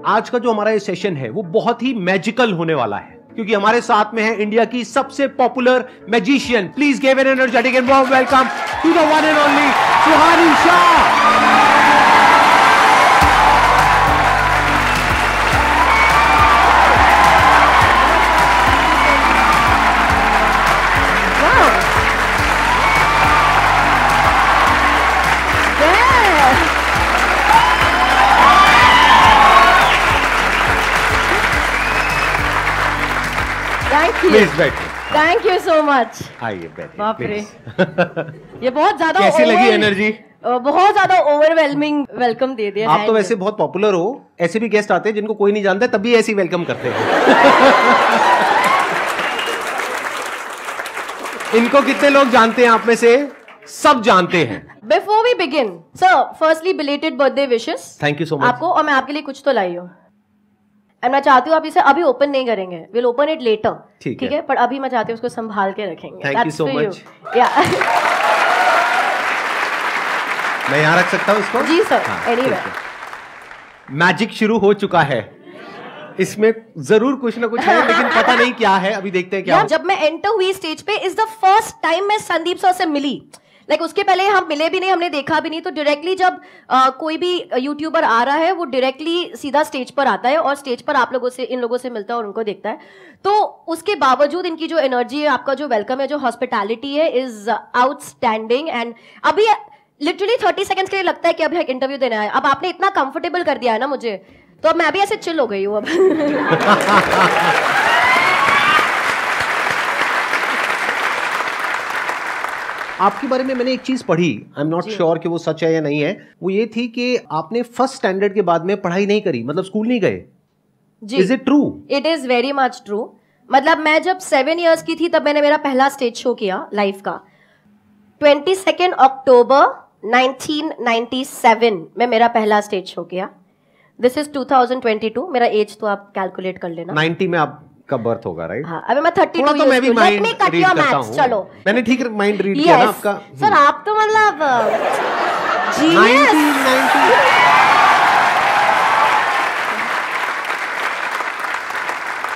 आज का जो हमारा ये सेशन है वो बहुत ही मैजिकल होने वाला है, क्योंकि हमारे साथ में है इंडिया की सबसे popular magician. Please give an energetic and warm welcome to the one and only Suhani Shah. Thank you so much. आइए बैठिए। बाप रे, ये बहुत ज्यादा कैसी लगी एनर्जी? बहुत ज्यादा ओवरवेलमिंग वेलकम दे दिया। आप तो वैसे बहुत पॉपुलर हो, ऐसे भी गेस्ट आते हैं जिनको कोई नहीं जानता तब भी ऐसी वेलकम करते हैं। इनको कितने लोग जानते हैं आप में से? सब जानते हैं। Before we begin sir, firstly belated birthday wishes. Thank you so much आपको, और मैं आपके लिए कुछ तो लाई हूँ। एंड मैं चाहती हूँ आप इसे अभी ओपन नहीं करेंगे, विल ओपन इट लेटर, ठीक है? पर अभी मैं चाहती हूँ उसको संभाल के रखेंगे। Thank you so much. मैं यहाँ रख सकता हूँ इसको? जी सर, एनीवे। मैजिक शुरू हो चुका है, इसमें जरूर कुछ ना कुछ है, लेकिन पता नहीं क्या है, अभी देखते हैं क्या। जब मैं एंटर हुई स्टेज पे, इज द फर्स्ट टाइम मैं संदीप सर से मिली। उसके पहले हम मिले भी नहीं, हमने देखा भी नहीं। तो डायरेक्टली जब कोई भी यूट्यूबर आ रहा है, वो डायरेक्टली सीधा स्टेज पर आता है और स्टेज पर आप लोगों से, इन लोगों से मिलता है और उनको देखता है। तो उसके बावजूद इनकी जो एनर्जी है, आपका जो वेलकम है, जो हॉस्पिटैलिटी है, इज आउटस्टैंडिंग। एंड अभी लिटरली 30 सेकंड्स के लिए लगता है कि अभी एक इंटरव्यू देने आया। अब आपने इतना कंफर्टेबल कर दिया है ना मुझे, तो अब मैं भी ऐसे चिल हो गई हूँ अब। आपके बारे में मैंने एक चीज पढ़ी, आई एम नॉट श्योर कि वो सच है या नहीं है। वो ये थी कि आपने फर्स्ट स्टैंडर्ड के बाद में पढ़ाई नहीं करी, मतलब स्कूल नहीं गए। Is it true? It is very much true. मतलब मैं जब 7 इयर्स की थी तब मैंने मेरा पहला स्टेज शो किया लाइफ का। 22 अक्टूबर 1997 में मेरा पहला स्टेज शो किया। This is 2022। मेरा एज तो आप कैलकुलेट कर लेना। 90 में आप का बर्थ होगा, राइट? हाँ, अभी मैं 32 तो मैं भी माइंड रीड करता हूँ। चलो, मैंने ठीक माइंड रीड किया ना आपका। सर आप तो मतलब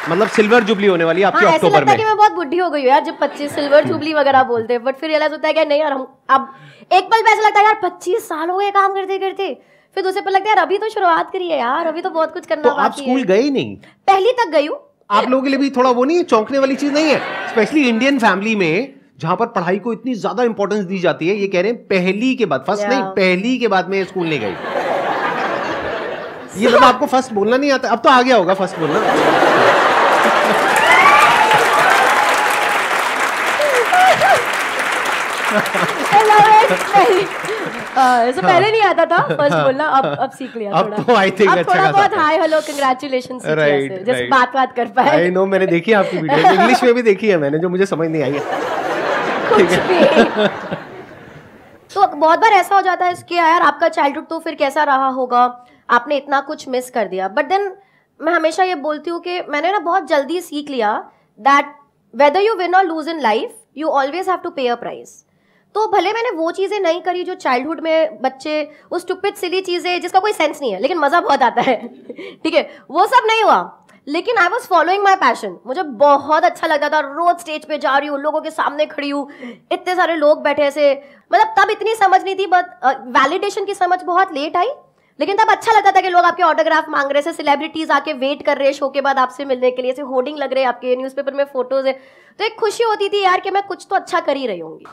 मतलब सिल्वर जुबली होने वाली है आपकी अक्टूबर में। कि मैं बहुत बुढ़ी हो गई हूँ यार, जब 25 सिल्वर जुबली वगैरह बोलते हैं। बट फिर रियलाइज होता है कि नहीं यार, हम अब एक पल पे ऐसा लगता है यार 25 साल हो गए काम करते करते। फिर दूसरे पल लगता है यार अभी तो शुरुआत करी है यार, अभी तो बहुत कुछ करना बाकी है। आप स्कूल गए ही नहीं? पहली तक गई हूँ। आप लोगों के लिए भी थोड़ा वो नहीं है, चौंकने वाली चीज नहीं है? स्पेशली इंडियन फैमिली में जहां पर पढ़ाई को इतनी ज्यादा इंपॉर्टेंस दी जाती है। ये कह रहे हैं पहली के बाद, फर्स्ट नहीं, पहली के बाद में स्कूल नहीं गई। ये मतलब आपको फर्स्ट बोलना नहीं आता? अब तो आ गया होगा फर्स्ट बोलना। पहले नहीं आता था फर्स्ट बोलना, अब सीख लिया थोड़ा। अब तो आई थिंक अच्छा थोड़ा बहुत हाय हेलो कांग्रेचुलेशन जस्ट बात कर पाए। आई नो, मैंने देखी आपकी वीडियो, इंग्लिश में भी देखी है मैंने, जो मुझे समझ नहीं आई है। ठीक है। तो बहुत बार ऐसा हो जाता है कि यार आपका चाइल्डहुड तो फिर कैसा रहा होगा, आपने इतना कुछ मिस कर दिया। बट देन मैं हमेशा ये बोलती हूँ कि मैंने ना बहुत जल्दी सीख लिया दैट वेदर यू विन और lose in life, you always have to pay a price. तो भले मैंने वो चीजें नहीं करी जो चाइल्डहुड में बच्चे, वो स्टूपिड सिली चीजें जिसका कोई सेंस नहीं है लेकिन मजा बहुत आता है, ठीक है, वो सब नहीं हुआ। लेकिन I was following my passion. मुझे बहुत अच्छा लगता था, रोज स्टेज पे जा रही हूँ, लोगों के सामने खड़ी हूँ, इतने सारे लोग बैठे ऐसे। मतलब तब इतनी समझ नहीं थी, बट वैलिडेशन की समझ बहुत लेट आई। लेकिन तब अच्छा लगता था कि लोग आपके ऑटोग्राफ मांग रहे हैं, सेलिब्रिटीज आके वेट कर रहे हैं शो के बाद आपसे मिलने के लिए, ऐसे होर्डिंग लग रहे हैं आपके, न्यूज़पेपर में फोटोज है। तो एक खुशी होती थी यार कि मैं कुछ तो अच्छा कर ही रही होंगी।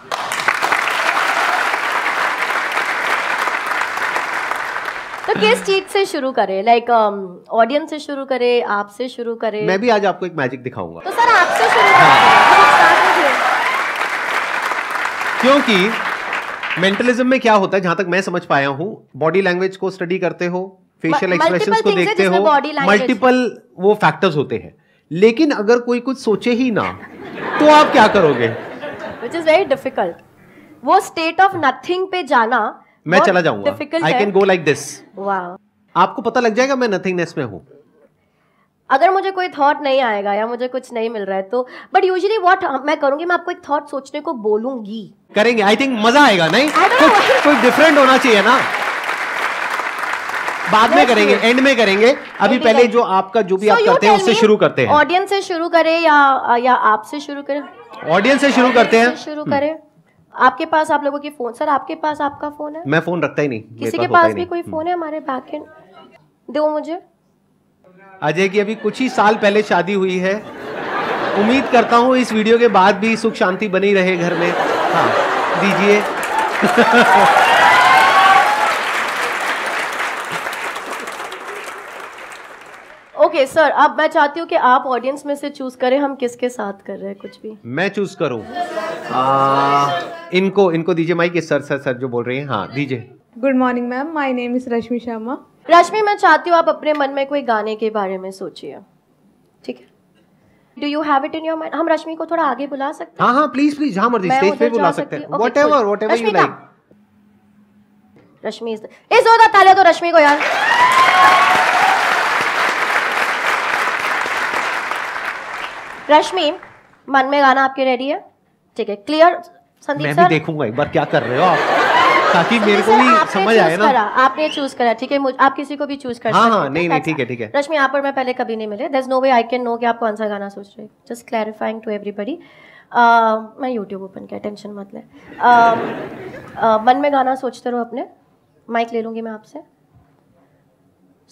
तो किस चीज से शुरू करें? लाइक ऑडियंस से शुरू करें, आपसे शुरू करें? मैं भी आज आपको एक मैजिक दिखाऊंगा। तो सर आपसे शुरू करें। क्योंकि मेंटलिज्म में क्या होता है, जहां तक मैं समझ पाया हूं, बॉडी लैंग्वेज को स्टडी करते हो, फेशियल एक्सप्रेशंस को देखते हो, मल्टीपल वो फैक्टर्स होते हैं। लेकिन अगर कोई कुछ सोचे ही ना तो आप क्या करोगे? Which is very difficult. वो स्टेट ऑफ नथिंग पे जाना मैं चला जाऊंगा, I can go like this. Wow, आपको पता लग जाएगा मैं नथिंगनेस में हूं। अगर मुझे कोई थॉट नहीं आएगा या मुझे कुछ नहीं मिल रहा है तो, बट यूजुअली व्हाट मैं करूंगी, मैं आपको एक थॉट सोचने को बोलूंगी। करेंगे, आई थिंक मजा आएगा। नहीं कोई डिफरेंट होना चाहिए ना। बाद में करेंगे, एंड में करेंगे। अभी पहले जो आपका जो भी आप करते हैं उससे शुरू करते हैं। ऑडियंस से शुरू करें या आपसे शुरू करें? ऑडियंस से शुरू करते हैं। शुरू करें। आपके पास आप लोगों की फोन, सर आपके पास आपका फोन है? मैं फोन रखता ही नहीं। किसी के पास भी कोई फोन है हमारे बैक एंड? दो मुझे। अजय की अभी कुछ ही साल पहले शादी हुई है। उम्मीद करता हूँ इस वीडियो के बाद भी सुख शांति बनी रहे घर में। हाँ दीजिए। ओके सर, अब मैं चाहती हूँ कि आप ऑडियंस में से चूज करें हम किसके साथ कर रहे हैं कुछ भी। मैं चूज करूँ? इनको दीजिए माइक। सर जो बोल रही हैं। हाँ दीजिए। Good morning ma'am, my name is Rashmi Sharma. Rashmi, मैं चाहती हूँ आप अपने मन में कोई गाने के बारे में सोचिए, ठीक है? Do you have it in your mind? हम रश्मि को थोड़ा आगे बुला सकते हैं? हाँ प्लीज जहाँ मर्जी स्टेज पे बुला सकते हैं। Whatever you like. रश्मि इस जोरदार तालियां दो रश्मि को यार। रश्मि, मन में गाना आपके रेडी है? ठीक है, क्लियर? संदीप मैं सर, भी देखूंगा एक बार क्या कर रहे हो आप, ताकि मेरे को भी समझ आए ना। आपने चूज करा, ठीक है? आप किसी को भी चूज कर सकते हैं। हाँ नहीं ठीक है। रश्मि, यहाँ पर मैं पहले कभी नहीं मिले। There is no way I can know कि आप कौन सा गाना सोच रहे हैं। Just clarifying to everybody. मैं यूट्यूब ओपन किया, टेंशन मत ले। मन में गाना सोचते रहो अपने। माइक ले लूंगी मैं आपसे।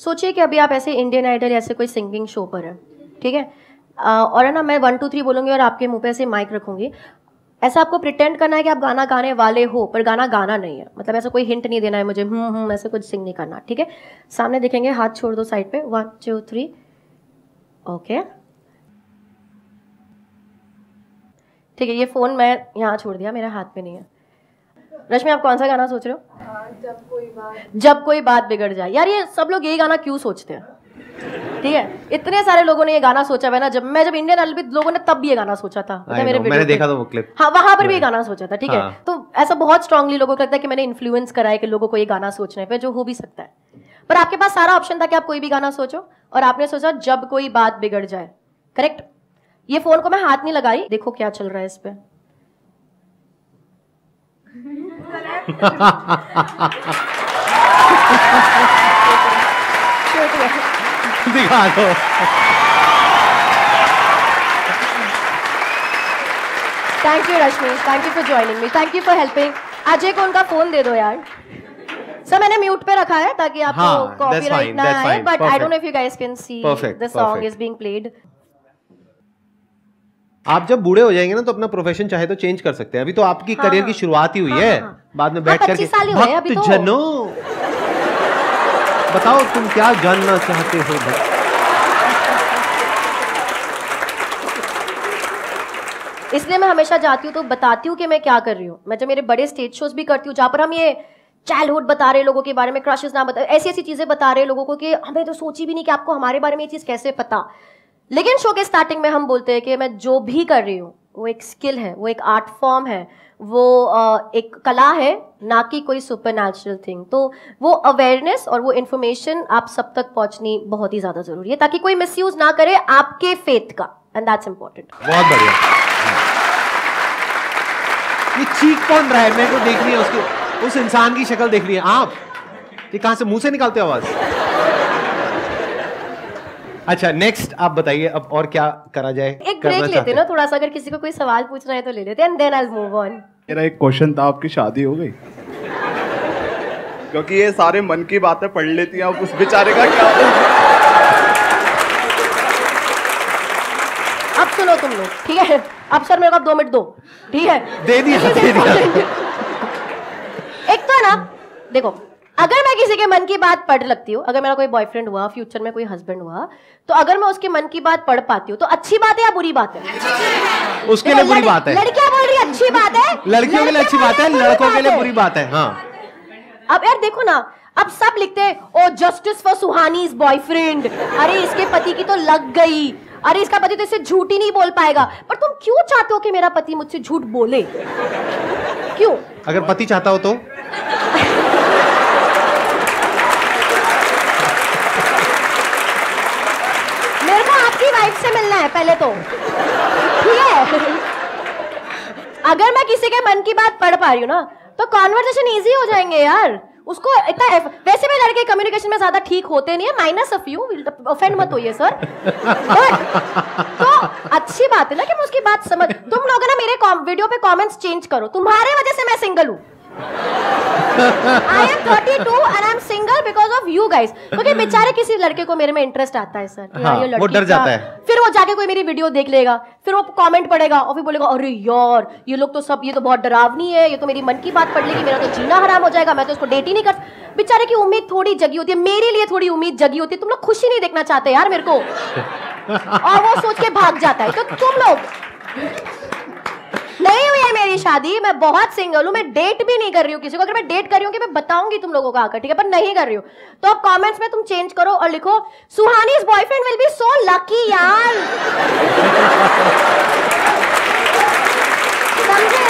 सोचिए कि अभी आप ऐसे इंडियन आइडल ऐसे कोई सिंगिंग शो पर है, ठीक है? और है ना, मैं 1 2 3 बोलूंगी और आपके मुंह पे ऐसे माइक रखूंगी। ऐसा आपको प्रिटेंड करना है कि आप गाना गाने वाले हो, पर गाना गाना नहीं है। मतलब ऐसा कोई हिंट नहीं देना है मुझे, ऐसे कुछ सिंग नहीं करना, ठीक है? सामने देखेंगे, हाथ छोड़ दो साइड पे। 1 2 3। ओके ठीक है, ये फोन मैं यहाँ छोड़ दिया, मेरे हाथ में नहीं है। रश्मि, आप कौन सा गाना सोच रहे हो? जब कोई बात बिगड़ जाए। यार ये सब लोग यही गाना क्यों सोचते हैं, ठीक है? इतने सारे लोगों ने ये गाना सोचा है ना। जब इंडियन आइडल लोगों ने तब भी ये गाना सोचा था, मेरे मैंने देखा था वो क्लिप। हाँ, वहां पर भी ये गाना सोचा था, ठीक है? तो ऐसा बहुत स्ट्रांगली लोगों को लगता है कि मैंने इन्फ्लुएंस करा है कि लोगों को ये गाना सोचने पे, जो हो भी सकता है। पर आपके पास सारा ऑप्शन था कि आप कोई भी गाना सोचो, और आपने सोचा जब कोई बात बिगड़ जाए। करेक्ट? ये फोन को मैं हाथ नहीं लगाई, देखो क्या चल रहा है इस पे। दिखा दो। Thank you Rashmi, thank you for joining me, thank you for helping. Ajay को उनका फोन दे दो यार। सर मैंने म्यूट पे रखा है ताकि आपको कॉपीराइट ना आए, but I don't know if you guys can see the song is being played. आप जब बूढ़े हो जाएंगे ना तो अपना प्रोफेशन चाहे तो चेंज कर सकते हैं। अभी तो आपकी करियर की शुरुआत ही हुई है। बाद में बैठ करके भक्त जनों बताओ तुम क्या जानना चाहते हो। इसलिए मैं हमेशा जाती हूँ तो बताती हूँ कि मैं क्या कर रही हूँ। मैं जब मेरे बड़े स्टेज शोज भी करती हूँ जहाँ पर हम ये चाइल्डहुड बता रहे लोगों के बारे में, क्रशेस ना बता, ऐसी ऐसी चीजें बता रहे लोगों को कि हमें तो सोची भी नहीं कि आपको हमारे बारे में ये चीज कैसे पता। लेकिन शो के स्टार्टिंग में हम बोलते हैं कि मैं जो भी कर रही हूँ वो एक स्किल है, वो एक आर्ट फॉर्म है, वो एक कला है, ना कि कोई सुपरनैचुरल थिंग। तो वो अवेयरनेस और वो इन्फॉर्मेशन आप सब तक पहुंचनी बहुत ही ज्यादा जरूरी है ताकि कोई मिसयूज ना करे आपके फेथ का, एंड दैट्स इंपॉर्टेंट। बहुत बढ़िया। ये चीख कौन रहा है? मेरे को देख रही है, उसकी उस इंसान की शक्ल देख रही है आप। ये कहां से मुंह से निकालते हो आवाज? अच्छा नेक्स्ट आप बताइए अब और क्या करा जाए। एक ब्रेक लेते ना थोड़ा सा, अगर किसी को कोई सवाल पूछना है तो ले लेते हैं, and then I will move on. मेरा एक क्वेश्चन था, आपकी शादी हो गई? क्योंकि ये सारे मन की बातें पढ़ लेती हैं, अब उस बेचारे का क्या? अब सुनो तुम लोग, ठीक है? अब सर मेरे को 2 मिनट दो, ठीक है? दे दिया। एक तो ना देखो, अगर मैं किसी के मन की बात पढ़ लगती हूँ, अगर मेरा कोई बॉयफ्रेंड हुआ, फ्यूचर में कोई हस्बैंड हुआ, तो अगर मैं उसके मन की बात पढ़ पाती हूँ तो अच्छी बात है या बुरी बात है? उसके लिए बुरी बात है। लड़कियां बोल रही है अच्छी बात है, लड़कियों के लिए अच्छी बात है, लड़कों के लिए बुरी बात है। हाँ, अब यार देखो ना, अब सब लिखते हैं ओ जस्टिस फॉर सुहानीज बॉयफ्रेंड, अरे इसके पति की तो लग गई, अरे इसका पति तो इससे झूठ ही नहीं बोल पाएगा। पर तुम क्यों चाहते हो कि मेरा पति मुझसे झूठ बोले? क्यों? अगर पति चाहता हो तो मेरे को आपकी वाइफ से मिलना है पहले तो, ठीक है? अगर मैं किसी के मन की बात पढ़ पा रही हूँ ना तो कॉन्वर्सेशन इजी हो जाएंगे यार। उसको इतना वैसे में लड़के कम्युनिकेशन में ज्यादा ठीक होते नहीं है, माइनस ऑफ यू, ऑफेंड मत होइए सर। तो अच्छी बात है ना कि मैं उसकी बात समझ। तुम लोग ना मेरे वीडियो पे कमेंट्स चेंज करो, तुम्हारे वजह से मैं सिंगल हूँ। I am 32 and I am single because of you guys। क्योंकि बेचारे किसी लड़के को मेरे में इंटरेस्ट आता है सर, हाँ, ये वो डर जाता है। फिर वो जाके कोई मेरी वीडियो देख लेगा, फिर वो कमेंट पढ़ेगा और फिर बोलेगा अरे यार ये लोग तो सब, ये तो बहुत डरावनी है, ये तो मेरी मन की बात पढ़ लेगी, मेरा तो जीना हराम हो जाएगा, मैं तो इसको डेट ही नहीं कर। बेचारे की उम्मीद थोड़ी जगी होती है, मेरे लिए थोड़ी उम्मीद जगी होती है। तुम लोग खुशी नहीं देखना चाहते यार मेरे को, और वो सोच के भाग जाता है। तो तुम लोग, नहीं हुई है मेरी शादी, मैं बहुत सिंगल हूं, मैं डेट भी नहीं कर रही हूँ किसी को। अगर मैं डेट कर रही हूँ कि मैं बताऊंगी तुम लोगों को आकर, ठीक है, पर नहीं कर रही हूँ। तो अब कमेंट्स में तुम चेंज करो और लिखो Suhani's boyfriend will be so lucky यार। समझे?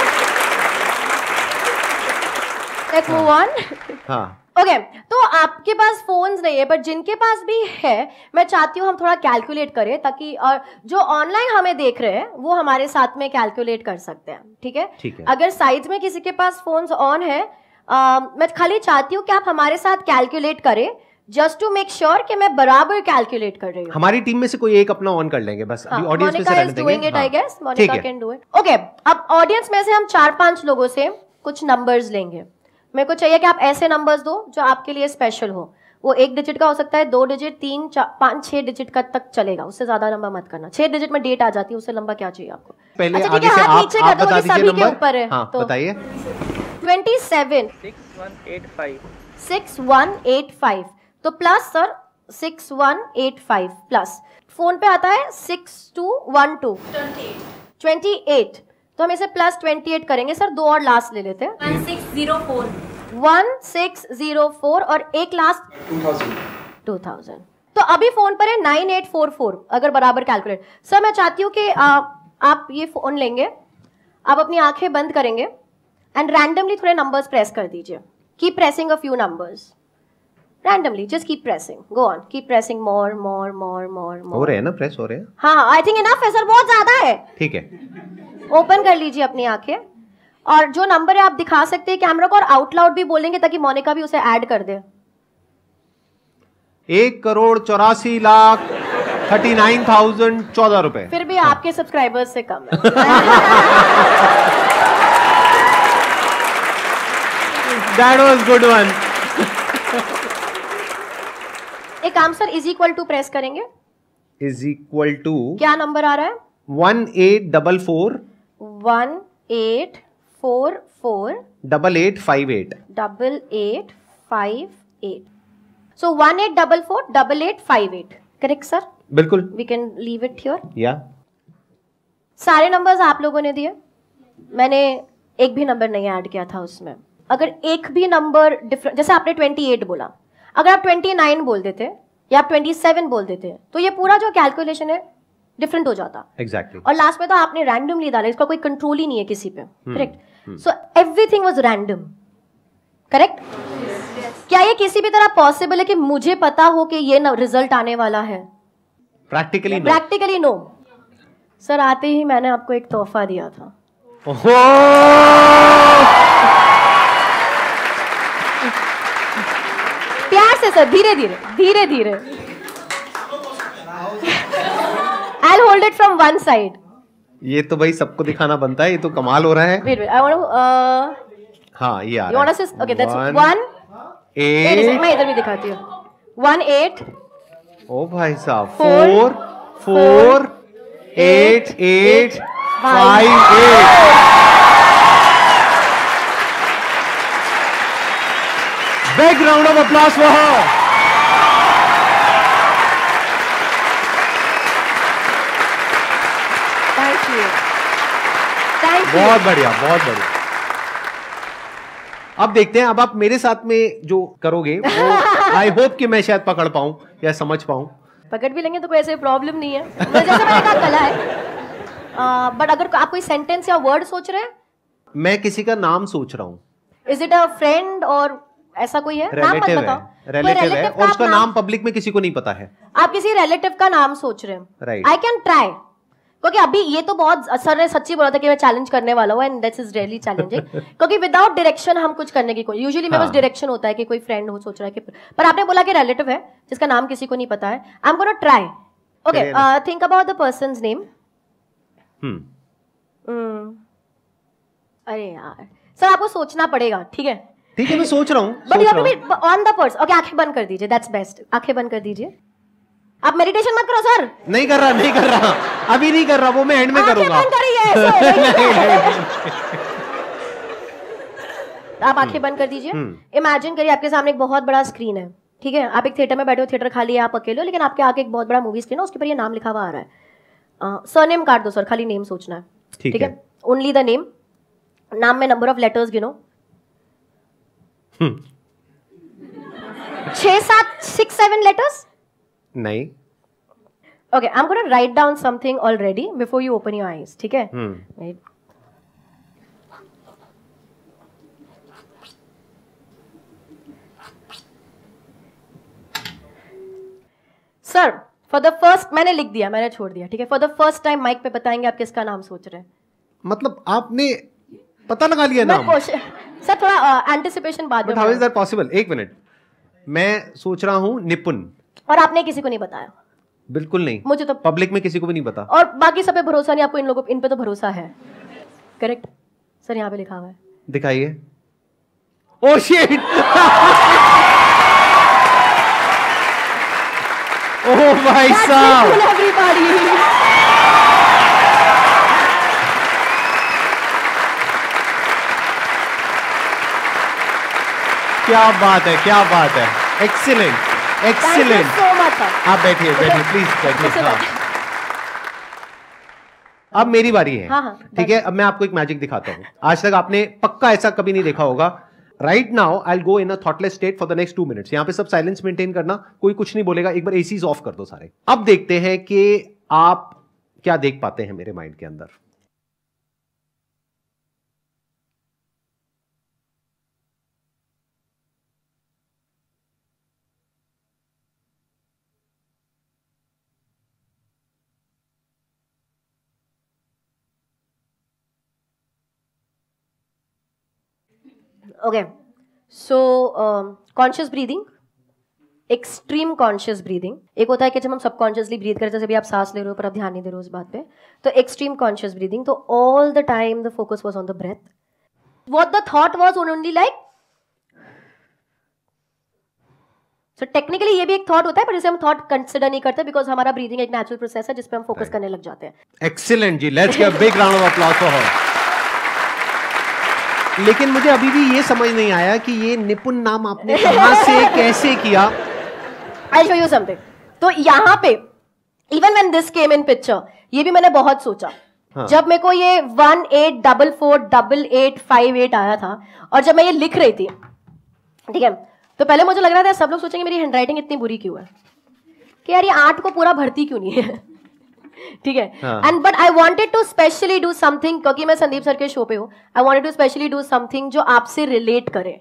Let's move on. हाँ ओके तो आपके पास फोन्स नहीं है, पर जिनके पास भी है मैं चाहती हूँ हम थोड़ा कैलकुलेट करें, ताकि और जो ऑनलाइन हमें देख रहे हैं वो हमारे साथ में कैलकुलेट कर सकते हैं। ठीक है, अगर साइड्स में किसी के पास फोन्स ऑन है, मैं खाली चाहती हूँ कि आप हमारे साथ कैलकुलेट करें, जस्ट टू मेक श्योर कि मैं बराबर कैलकुलेट कर रही हूँ। हमारी टीम में से कोई एक अपना ऑन कर लेंगे बस। अभी ऑडियंस में से रहने देंगे। Monika is doing it, I guess Monika can do it. Okay, अब ऑडियंस में से हम 4-5 लोगों से कुछ नंबर्स लेंगे। मेरे को चाहिए कि आप ऐसे नंबर्स दो जो आपके लिए स्पेशल हो। वो 1 डिजिट का हो सकता है, 2 डिजिट, 3, 4, 5, 6 डिजिट का तक चलेगा, उससे ज्यादा नंबर मत करना। 6 डिजिट में डेट आ जाती है, उससे लंबा क्या चाहिए आपको? पहले आगे से आप बता दीजिए नंबर। ऊपर है हाँ, तो बताइए। 27 6185 तो प्लस सर 6185 प्लस फोन पे आता है 6212 28 तो हम इसे प्लस 28 करेंगे सर। 2 और लास्ट ले लेते हैं, 1604 और एक लास्ट 2000। तो अभी फोन पर है 9844 अगर बराबर कैलकुलेट। सर मैं चाहती हूँ कि आप ये फोन लेंगे, आप अपनी आंखें बंद करेंगे एंड रैंडमली थोड़े नंबर्स प्रेस कर दीजिए। Keep pressing a few numbers randomly, just keep pressing, go on, keep pressing more हो रहे हैं ना, प्रेस हो रहे हैं। हाँ, I think enough है सर, बहुत ज्यादा है। ठीक है, ओपन कर लीजिए अपनी आंखें और जो नंबर है आप दिखा सकते हैं कैमरा को, और आउट लाउड भी बोलेंगे ताकि मोनिका भी उसे ऐड कर दे। 1,84,39,014 रुपए। फिर भी आपके सब्सक्राइबर्स से कम है। That was good one। एक काम sir, is equal to press करेंगे। इज इक्वल टू क्या नंबर आ रहा है? 1844 1844 8858 8858। So 1844 8858 correct sir? बिल्कुल, we can leave it here. या सारे नंबर्स आप लोगों ने दिए, मैंने एक भी नंबर नहीं ऐड किया था उसमें। अगर एक भी नंबर डिफरेंट, जैसे आपने 28 बोला, अगर आप 29 बोल देते या आप 27 बोल देते तो ये पूरा जो कैलकुलेशन है डिफरेंट हो जाता। एग्जैक्टली। और लास्ट में तो आपने रैंडमली डाला, इसका कोई कंट्रोल ही नहीं है किसी पे, correct? So everything was random, correct? क्या ये किसी भी तरह पॉसिबल है कि मुझे पता हो कि ये रिजल्ट आने वाला है? Practically no. सर आते ही मैंने आपको एक तोहफा दिया था। प्यार से सर, धीरे धीरे। I'll hold it from one side। ये तो भाई सबको दिखाना बनता है, ये तो कमाल हो रहा है। Wait, I want to हाँ, ये आ रहा है। Okay, that's 1 8। मैं इधर भी दिखाती हूँ। 1 8। ओ भाई साहब, 4 4 8 8 5 8। Big round of applause for her। Thank you। बहुत बढ़िया, बहुत बढ़िया। अब देखते हैं, अब आप मेरे साथ में जो करोगे वो आई होप कि मैं शायद पकड़ पाऊं या समझ पाऊं। पकड़ भी लेंगे तो कोई ऐसे प्रॉब्लम नहीं है, जैसे मैंने कहा कला है। बट अगर आप कोई सेंटेंस या वर्ड सोच रहे हैं? मैं किसी का नाम सोच रहा हूँ। इज इट अ फ्रेंड और ऐसा कोई है? नाम मत बताओ। रिलेटिव है और उसका नाम पब्लिक में किसी को नहीं पता है। आप किसी रिलेटिव का नाम सोच रहे हैं? राइट। आई कैन ट्राई, क्योंकि अभी ये तो बहुत सर ने सच्ची बोला था कि मैं चैलेंज करने वाला हूँ and that's is really challenging क्योंकि विदाउट डायरेक्शन हम कुछ करने की कोई यूजुअली मेरे पास डायरेक्शन होता है कि कोई फ्रेंड हो सोच रहा है कि पर आपने बोला कि रिलेटिव है जिसका नाम किसी को नहीं पता है I am gonna try okay think about the persons name अरे यार सर आपको सोचना पड़ेगा ठीक है मैं सोच रहा हूँ but you have to be on the person okay आंखें बंद कर दीजिए दैट्स बेस्ट आंखें बंद कर दीजिए आप मेडिटेशन मत करो सर नहीं कर रहा अभी नहीं कर रहा वो मैं एंड में करूंगा आंखें बंद करिए आप आंखें बंद कर दीजिए इमेजिन करिए आपके सामने एक बहुत बड़ा स्क्रीन है ठीक है आप एक थिएटर में बैठे हो थिएटर खाली है आप अकेले हो लेकिन आपके आगे एक बहुत बड़ा मूवी स्क्रीन है उसके ऊपर ये नाम लिखा हुआ आ रहा है सरनेम काट दो सर खाली नेम सोचना है ठीक है ओनली द नेम नाम में नंबर ऑफ लेटर्स गिनो 6 7 6 7 लेटर्स नहीं okay I am gonna write down something already before you open your eyes ठीक है सर फॉर द फर्स्ट मैंने लिख दिया मैंने छोड़ दिया ठीक है for the first time mike पे बताएंगे आप किसका नाम सोच रहे हैं मतलब आपने पता लगा लिया नाम सर थोड़ा एंटिसिपेशन बाद में हाउ इज दैट पॉसिबल एक मिनट मैं सोच रहा हूं निपुण और आपने किसी को नहीं बताया बिल्कुल नहीं मुझे तो पब्लिक में किसी को भी नहीं पता और बाकी सब पे भरोसा नहीं आपको इन लोगों इन पे तो भरोसा है करेक्ट सर यहाँ पे लिखा हुआ है दिखाइए ओह शिट ओह भाई साहब क्या बात है एक्सीलेंट आप बैठिए प्लीज बैठिए अब मेरी बारी है ठीक है अब मैं आपको एक मैजिक दिखाता हूं आज तक आपने पक्का ऐसा कभी नहीं देखा होगा right now I will go in a thoughtless state for the next 2 minutes यहां पे सब साइलेंस मेंटेन करना कोई कुछ नहीं बोलेगा एक बार एसीज ऑफ कर दो सारे अब देखते हैं कि आप क्या देख पाते हैं मेरे माइंड के अंदर Okay, so conscious breathing, extreme conscious breathing. एक होता है कि जब हम सबकॉन्शियसली ब्रीथ करते हैं जब भी आप सांस ले रहे हो पर आप ध्यान नहीं दे रहे हो उस बात पे तो एक्सट्रीम कॉन्शियस ब्रीदिंग तो all the time the focus was on the breath what the thought was only like so technically ये भी एक थॉट होता है पर इसे हम थॉट कंसिडर नहीं करते बिकॉज हमारा ब्रीदिंग एक नेचुरल प्रोसेस है जिस पे हम फोकस करने लग जाते हैं excellent ji let's give a big round of applause for her लेकिन मुझे अभी भी ये समझ नहीं आया कि ये निपुण नाम आपने कहां से कैसे किया आई शो यू समथिंग तो यहाँ पे even when this came in picture ये भी मैंने बहुत सोचा जब मेरे को ये 18448858 आया था और जब मैं ये लिख रही थी ठीक है तो पहले मुझे लग रहा था सब लोग सोचेंगे मेरी हैंडराइटिंग इतनी बुरी क्यों है कि यार ये 8 को पूरा भरती क्यों नहीं है ठीक है and but I wanted to specially do something क्योंकि मैं संदीप सर के शो पे हूँ I wanted to specially do something जो आपसे रिलेट करे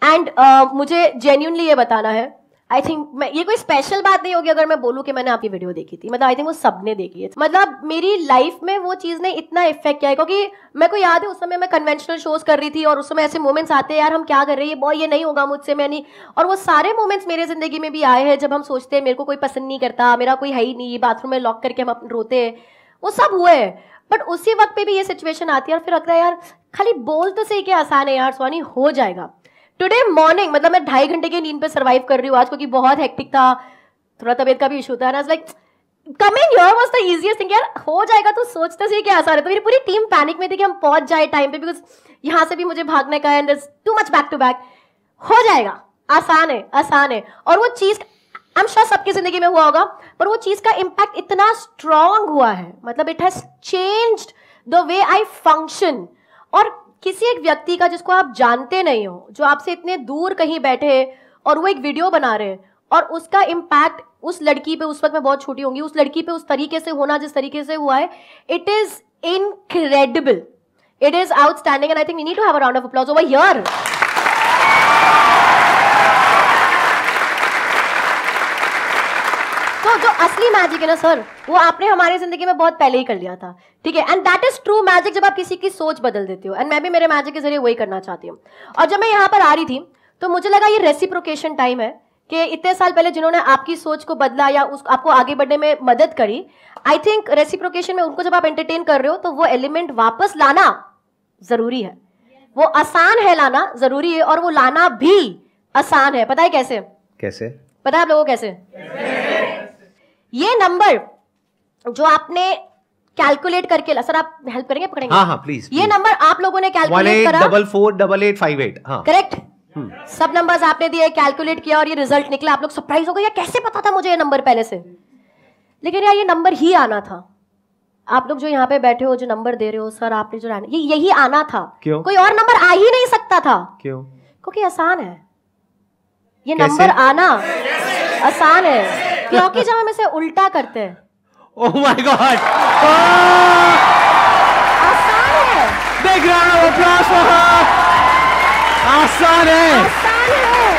एंड मुझे जेन्युइनली ये बताना है आई थिंक ये कोई स्पेशल बात नहीं होगी अगर मैं बोलूं कि मैंने आपकी वीडियो देखी थी मतलब आई थिंक वो सबने देखी है मतलब मेरी लाइफ में वो चीज ने इतना इफेक्ट किया है क्योंकि मेरे को याद है उस समय मैं कन्वेंशनल शोज कर रही थी और उस समय ऐसे मोमेंट्स आते हैं यार हम क्या कर रहे हैं बॉय ये नहीं होगा मुझसे मैं नहीं और वो सारे मोमेंट्स मेरे जिंदगी में भी आए हैं जब हम सोचते हैं मेरे को कोई पसंद नहीं करता मेरा कोई है ही नहीं बाथरूम में लॉक करके हम रोते हैं वो सब हुए हैं बट उसी वक्त पे भी ये सिचुएशन आती है और फिर लगता है यार खाली बोल तो सही क्या आसान है यार स्वानी हो जाएगा टुडे मॉर्निंग मतलब मैं 2.5 घंटे की नींद पे सर्वाइव कर रही हूँ आज क्योंकि बहुत हेक्टिक था थोड़ा तबीयत का भी इशू था ना like coming here was the easiest thing यार हो जाएगा तो सोचते से क्या आसान है तो मेरी पूरी टीम पैनिक में थी कि हम पहुंच जाए टाइम पे बिकॉज यहाँ से भी मुझे भागने का है too much back to back हो जाएगा आसान है और वो चीज आई एम श्योर सबकी जिंदगी में हुआ होगा पर वो चीज का इम्पैक्ट इतना स्ट्रांग हुआ है मतलब it has changed the way I function और किसी एक व्यक्ति का जिसको आप जानते नहीं हो जो आपसे इतने दूर कहीं बैठे और वो एक वीडियो बना रहे और उसका इम्पैक्ट उस लड़की पे उस वक्त मैं बहुत छोटी होंगी उस लड़की पे उस तरीके से होना जिस तरीके से हुआ है it is incredible it is outstanding and I think we need to have a round of applause over here So जो असली मैजिक है ना सर, वो आपने हमारी जिंदगी में बहुत पहले ही कर लिया था, ठीक है। And that is true magic, जब आप किसी की सोच बदल देते हो। एंड मैं भी मेरे मैजिक के जरिए वही करना चाहती हूँ। और जब मैं यहाँ पर आ रही थी तो मुझे लगा ये रेसिप्रोकेशन टाइम है कि इतने साल पहले जिन्होंने आपकी सोच को बदला या आपको आगे बढ़ने में मदद करी, आई थिंक रेसिप्रोकेशन में उनको जब आप एंटरटेन कर रहे हो तो वो एलिमेंट वापस लाना जरूरी है। वो आसान है लाना, जरूरी है, और वो लाना भी आसान है। पता है कैसे? कैसे पता है आप लोगों को कैसे? ये नंबर जो आपने कैलकुलेट करके, सर आप हेल्प करेंगे, पकड़ेंगे? हाँ प्लीज। ये नंबर आप लोगों ने कैलकुलेट करा, 18448858। हाँ करेक्ट। सब नंबर्स आपने दिए, कैलकुलेट किया और ये रिजल्ट निकला। आप लोग सरप्राइज हो गए, यार कैसे पता था मुझे ये नंबर पहले से? लेकिन यार ये नंबर ही आना था। आप लोग जो यहाँ पे बैठे हो, जो नंबर दे रहे हो, सर आपने जो ये यही आना था। क्यों? कोई और नंबर आ ही नहीं सकता था। क्यों? क्योंकि आसान है ये नंबर आना, आसान है, क्योंकि जब हम इसे उल्टा करते हैं, ओह माय गॉड, आसान है। Big round of applause for हर। आसान है, आसान है।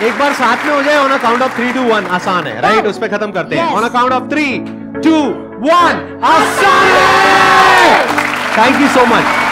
एक बार साथ में हो जाए, ऑन अ काउंट ऑफ 3 2 1 आसान है, राइट? उस पे खत्म करते हैं। ऑन अ काउंट ऑफ 3 2 1 आसान है। Thank you so much.